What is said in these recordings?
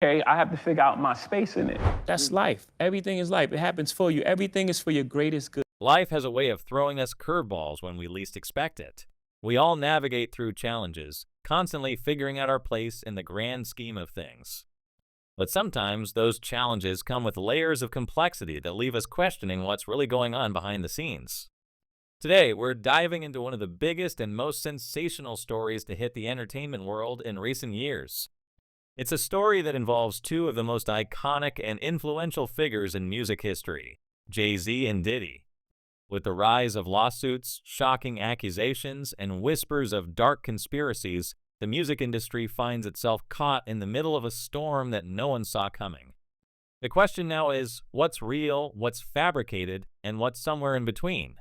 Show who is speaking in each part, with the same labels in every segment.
Speaker 1: Okay, I have to figure out my space in it.
Speaker 2: That's life. Everything is life. It happens for you. Everything is for your greatest good.
Speaker 3: Life has a way of throwing us curveballs when we least expect it. We all navigate through challenges, constantly figuring out our place in the grand scheme of things. But sometimes those challenges come with layers of complexity that leave us questioning what's really going on behind the scenes. Today, we're diving into one of the biggest and most sensational stories to hit the entertainment world in recent years. It's a story that involves two of the most iconic and influential figures in music history, Jay-Z and Diddy. With the rise of lawsuits, shocking accusations, and whispers of dark conspiracies, the music industry finds itself caught in the middle of a storm that no one saw coming. The question now is, what's real, what's fabricated, and what's somewhere in between?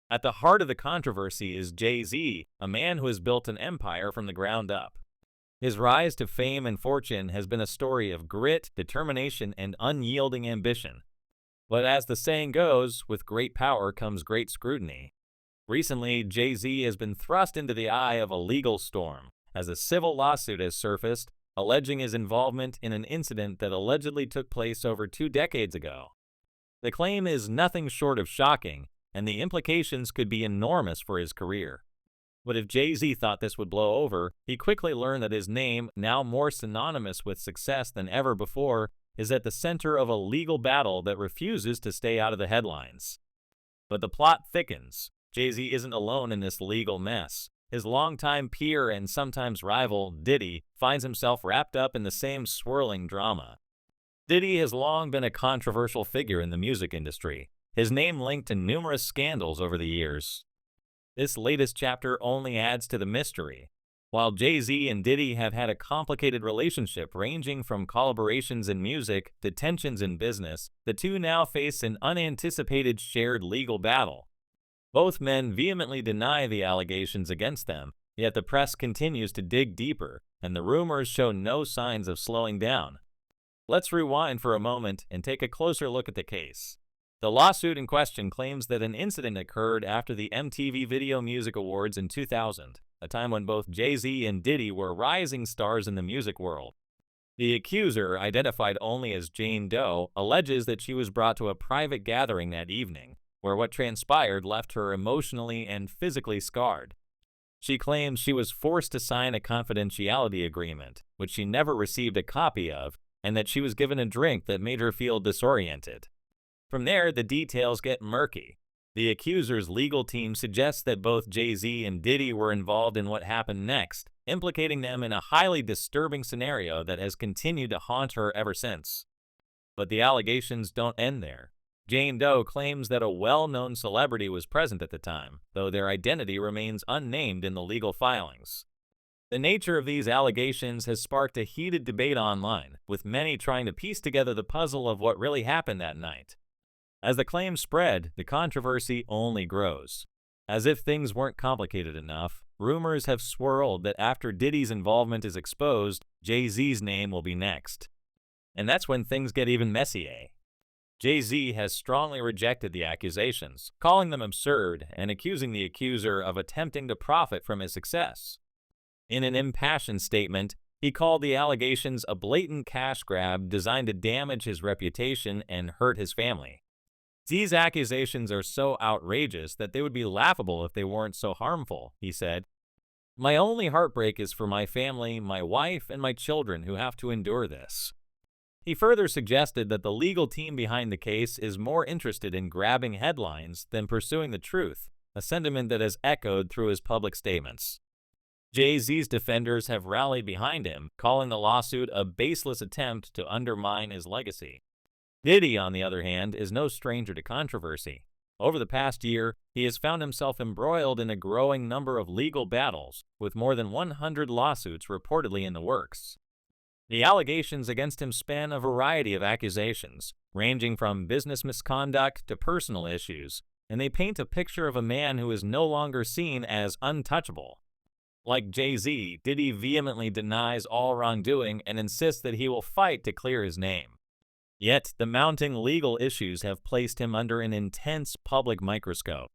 Speaker 3: At the heart of the controversy is Jay-Z, a man who has built an empire from the ground up. His rise to fame and fortune has been a story of grit, determination, and unyielding ambition. But as the saying goes, with great power comes great scrutiny. Recently, Jay-Z has been thrust into the eye of a legal storm, as a civil lawsuit has surfaced, alleging his involvement in an incident that allegedly took place over 2 decades ago. The claim is nothing short of shocking, and the implications could be enormous for his career. But if Jay-Z thought this would blow over, he quickly learned that his name, now more synonymous with success than ever before, is at the center of a legal battle that refuses to stay out of the headlines. But the plot thickens. Jay-Z isn't alone in this legal mess. His longtime peer and sometimes rival, Diddy, finds himself wrapped up in the same swirling drama. Diddy has long been a controversial figure in the music industry, his name linked to numerous scandals over the years. This latest chapter only adds to the mystery. While Jay-Z and Diddy have had a complicated relationship ranging from collaborations in music to tensions in business, the two now face an unanticipated shared legal battle. Both men vehemently deny the allegations against them, yet the press continues to dig deeper, and the rumors show no signs of slowing down. Let's rewind for a moment and take a closer look at the case. The lawsuit in question claims that an incident occurred after the MTV Video Music Awards in 2000, a time when both Jay-Z and Diddy were rising stars in the music world. The accuser, identified only as Jane Doe, alleges that she was brought to a private gathering that evening, where what transpired left her emotionally and physically scarred. She claims she was forced to sign a confidentiality agreement, which she never received a copy of, and that she was given a drink that made her feel disoriented. From there, the details get murky. The accuser's legal team suggests that both Jay-Z and Diddy were involved in what happened next, implicating them in a highly disturbing scenario that has continued to haunt her ever since. But the allegations don't end there. Jane Doe claims that a well-known celebrity was present at the time, though their identity remains unnamed in the legal filings. The nature of these allegations has sparked a heated debate online, with many trying to piece together the puzzle of what really happened that night. As the claims spread, the controversy only grows. As if things weren't complicated enough, rumors have swirled that after Diddy's involvement is exposed, Jay-Z's name will be next. And that's when things get even messier. Jay-Z has strongly rejected the accusations, calling them absurd and accusing the accuser of attempting to profit from his success. In an impassioned statement, he called the allegations a blatant cash grab designed to damage his reputation and hurt his family. These accusations are so outrageous that they would be laughable if they weren't so harmful, he said. My only heartbreak is for my family, my wife, and my children who have to endure this. He further suggested that the legal team behind the case is more interested in grabbing headlines than pursuing the truth, a sentiment that has echoed through his public statements. Jay-Z's defenders have rallied behind him, calling the lawsuit a baseless attempt to undermine his legacy. Diddy, on the other hand, is no stranger to controversy. Over the past year, he has found himself embroiled in a growing number of legal battles, with more than 100 lawsuits reportedly in the works. The allegations against him span a variety of accusations, ranging from business misconduct to personal issues, and they paint a picture of a man who is no longer seen as untouchable. Like Jay-Z, Diddy vehemently denies all wrongdoing and insists that he will fight to clear his name. Yet, the mounting legal issues have placed him under an intense public microscope.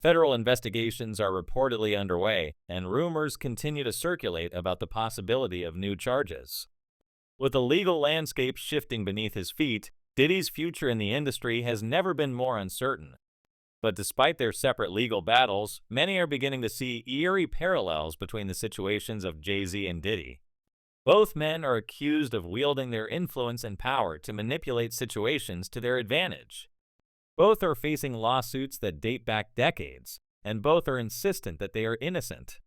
Speaker 3: Federal investigations are reportedly underway, and rumors continue to circulate about the possibility of new charges. With the legal landscape shifting beneath his feet, Diddy's future in the industry has never been more uncertain. But despite their separate legal battles, many are beginning to see eerie parallels between the situations of Jay-Z and Diddy. Both men are accused of wielding their influence and power to manipulate situations to their advantage. Both are facing lawsuits that date back decades, and both are insistent that they are innocent.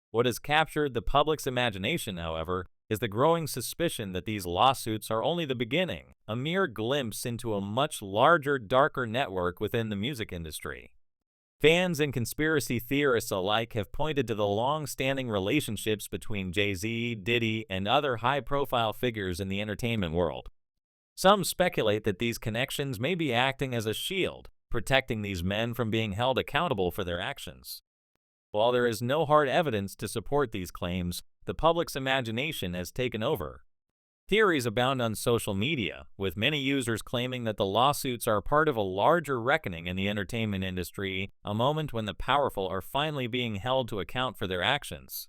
Speaker 3: What has captured the public's imagination, however, is the growing suspicion that these lawsuits are only the beginning, a mere glimpse into a much larger, darker network within the music industry. Fans and conspiracy theorists alike have pointed to the long-standing relationships between Jay-Z, Diddy, and other high-profile figures in the entertainment world. Some speculate that these connections may be acting as a shield, protecting these men from being held accountable for their actions. While there is no hard evidence to support these claims, the public's imagination has taken over. Theories abound on social media, with many users claiming that the lawsuits are part of a larger reckoning in the entertainment industry, a moment when the powerful are finally being held to account for their actions.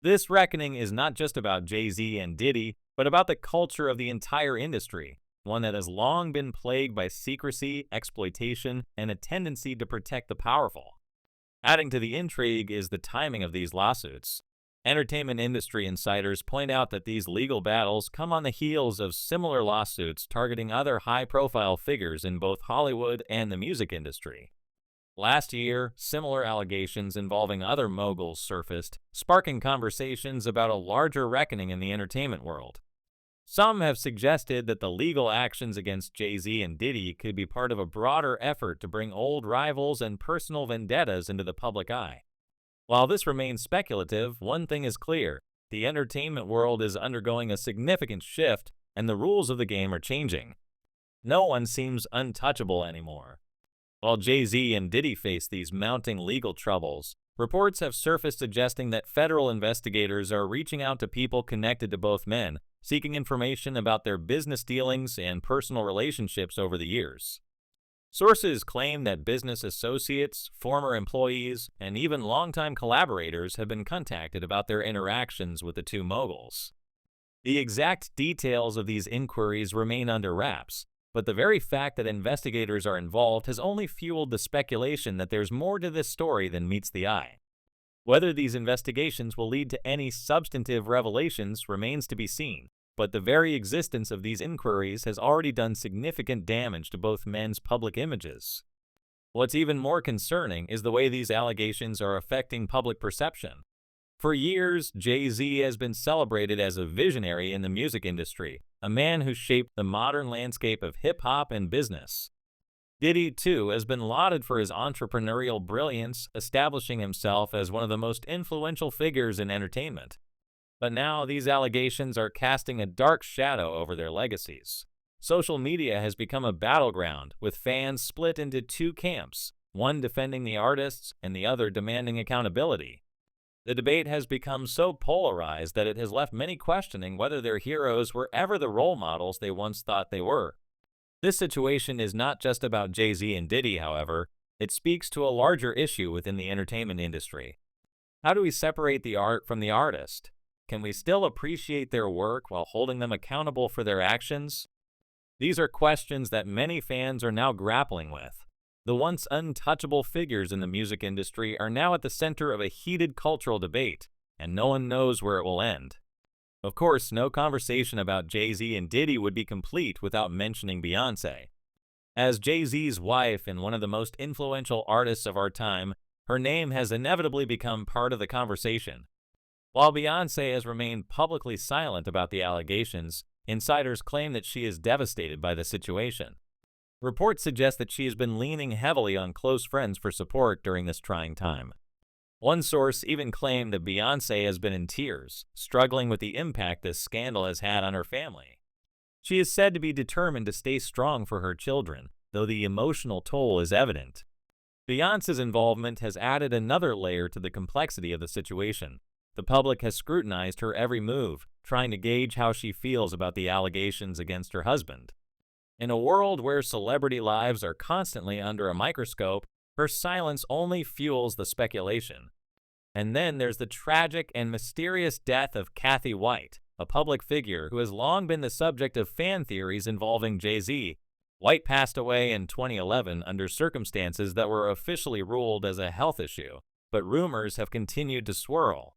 Speaker 3: This reckoning is not just about Jay-Z and Diddy, but about the culture of the entire industry, one that has long been plagued by secrecy, exploitation, and a tendency to protect the powerful. Adding to the intrigue is the timing of these lawsuits. Entertainment industry insiders point out that these legal battles come on the heels of similar lawsuits targeting other high-profile figures in both Hollywood and the music industry. Last year, similar allegations involving other moguls surfaced, sparking conversations about a larger reckoning in the entertainment world. Some have suggested that the legal actions against Jay-Z and Diddy could be part of a broader effort to bring old rivals and personal vendettas into the public eye. While this remains speculative, one thing is clear: the entertainment world is undergoing a significant shift, and the rules of the game are changing. No one seems untouchable anymore. While Jay-Z and Diddy face these mounting legal troubles, reports have surfaced suggesting that federal investigators are reaching out to people connected to both men, seeking information about their business dealings and personal relationships over the years. Sources claim that business associates, former employees, and even longtime collaborators have been contacted about their interactions with the two moguls. The exact details of these inquiries remain under wraps, but the very fact that investigators are involved has only fueled the speculation that there's more to this story than meets the eye. Whether these investigations will lead to any substantive revelations remains to be seen, but the very existence of these inquiries has already done significant damage to both men's public images. What's even more concerning is the way these allegations are affecting public perception. For years, Jay-Z has been celebrated as a visionary in the music industry, a man who shaped the modern landscape of hip-hop and business. Diddy, too, has been lauded for his entrepreneurial brilliance, establishing himself as one of the most influential figures in entertainment. But now these allegations are casting a dark shadow over their legacies. Social media has become a battleground, with fans split into two camps, one defending the artists and the other demanding accountability. The debate has become so polarized that it has left many questioning whether their heroes were ever the role models they once thought they were. This situation is not just about Jay-Z and Diddy, however. It speaks to a larger issue within the entertainment industry. How do we separate the art from the artist? Can we still appreciate their work while holding them accountable for their actions? These are questions that many fans are now grappling with. The once untouchable figures in the music industry are now at the center of a heated cultural debate, and no one knows where it will end. Of course, no conversation about Jay-Z and Diddy would be complete without mentioning Beyoncé. As Jay-Z's wife and one of the most influential artists of our time, her name has inevitably become part of the conversation. While Beyoncé has remained publicly silent about the allegations, insiders claim that she is devastated by the situation. Reports suggest that she has been leaning heavily on close friends for support during this trying time. One source even claimed that Beyoncé has been in tears, struggling with the impact this scandal has had on her family. She is said to be determined to stay strong for her children, though the emotional toll is evident. Beyoncé's involvement has added another layer to the complexity of the situation. The public has scrutinized her every move, trying to gauge how she feels about the allegations against her husband. In a world where celebrity lives are constantly under a microscope, her silence only fuels the speculation. And then there's the tragic and mysterious death of Kathy White, a public figure who has long been the subject of fan theories involving Jay-Z. White passed away in 2011 under circumstances that were officially ruled as a health issue, but rumors have continued to swirl.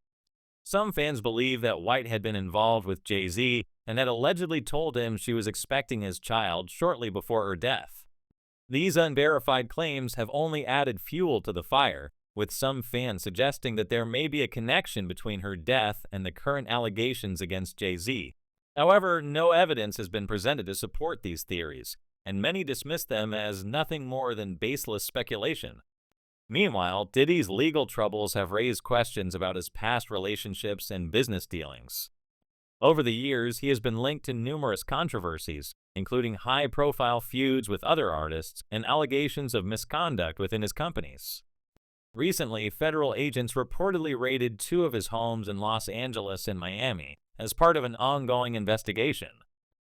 Speaker 3: Some fans believe that White had been involved with Jay-Z and had allegedly told him she was expecting his child shortly before her death. These unverified claims have only added fuel to the fire, with some fans suggesting that there may be a connection between her death and the current allegations against Jay-Z. However, no evidence has been presented to support these theories, and many dismiss them as nothing more than baseless speculation. Meanwhile, Diddy's legal troubles have raised questions about his past relationships and business dealings. Over the years, he has been linked to numerous controversies, including high-profile feuds with other artists and allegations of misconduct within his companies. Recently, federal agents reportedly raided 2 of his homes in Los Angeles and Miami as part of an ongoing investigation.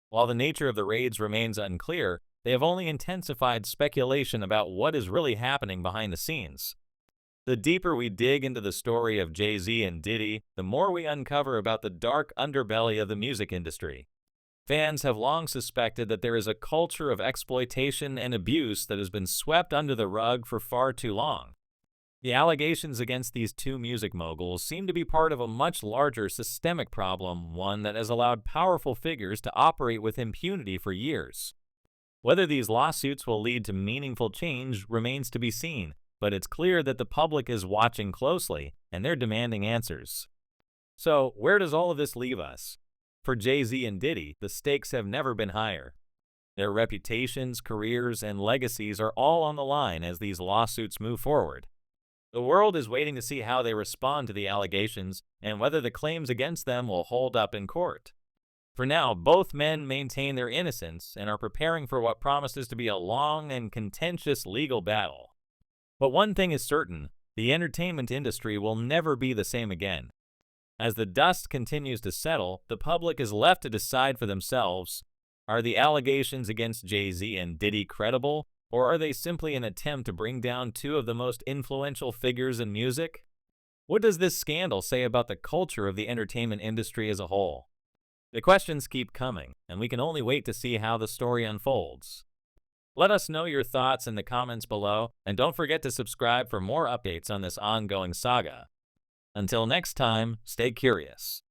Speaker 3: While the nature of the raids remains unclear, they have only intensified speculation about what is really happening behind the scenes. The deeper we dig into the story of Jay-Z and Diddy, the more we uncover about the dark underbelly of the music industry. Fans have long suspected that there is a culture of exploitation and abuse that has been swept under the rug for far too long. The allegations against these 2 music moguls seem to be part of a much larger systemic problem, one that has allowed powerful figures to operate with impunity for years. Whether these lawsuits will lead to meaningful change remains to be seen, but it's clear that the public is watching closely, and they're demanding answers. So, where does all of this leave us? For Jay-Z and Diddy, the stakes have never been higher. Their reputations, careers, and legacies are all on the line as these lawsuits move forward. The world is waiting to see how they respond to the allegations and whether the claims against them will hold up in court. For now, both men maintain their innocence and are preparing for what promises to be a long and contentious legal battle. But one thing is certain, the entertainment industry will never be the same again. As the dust continues to settle, the public is left to decide for themselves, are the allegations against Jay-Z and Diddy credible, or are they simply an attempt to bring down 2 of the most influential figures in music? What does this scandal say about the culture of the entertainment industry as a whole? The questions keep coming, and we can only wait to see how the story unfolds. Let us know your thoughts in the comments below, and don't forget to subscribe for more updates on this ongoing saga. Until next time, stay curious.